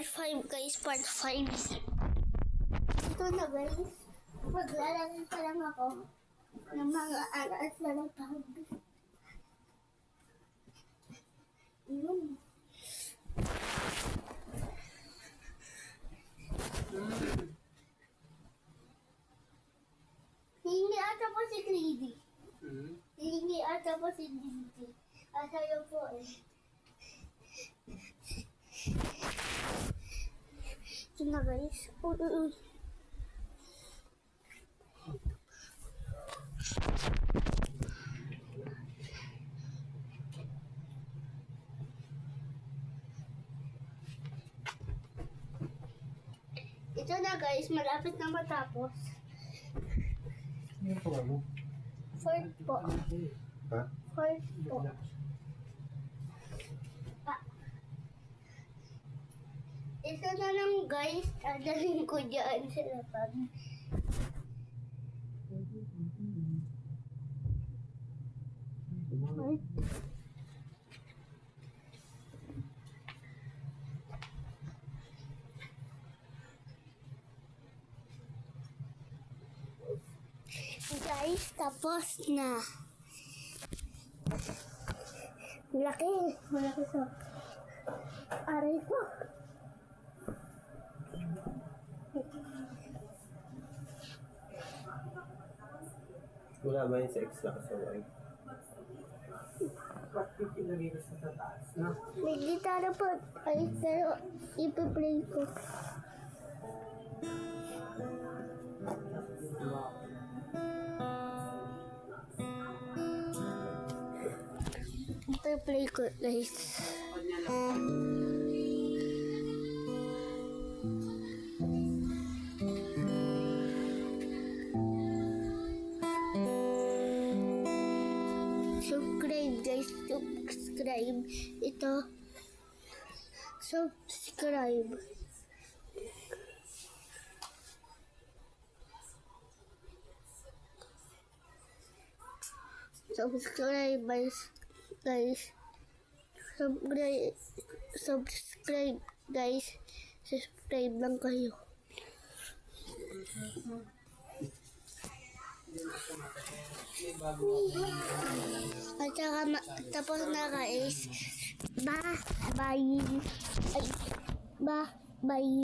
Part 5 guys, part 5. Ito na guys. Maglalagay pa lang ako ng mga alas na ng tawag. Yun. Hindi ata po si Greedy. Hindi ata po si Greedy. Ata yun po eh. Ito na guys. Ito na guys, malapit na matapos. Ano pa mo? Fourth po. Ha? Fourth po. Ito na lang guys, dadalhin ko dyan sa lapag. Fourth. Guys, tapos na. Malaki. Malaki sa aray ko. Wala ba yung sa extra kasaway? Bakit ilagay ko sa tataas na? May gitara po. Ay, pero ipiplay ko. Ipiplay ko guys. Subscribe guys, subscribe. Ito, subscribe. Subscribe guys. Subscribe guys. Subscribe lang kayo. At saka tapos na guys. Bye. Bye.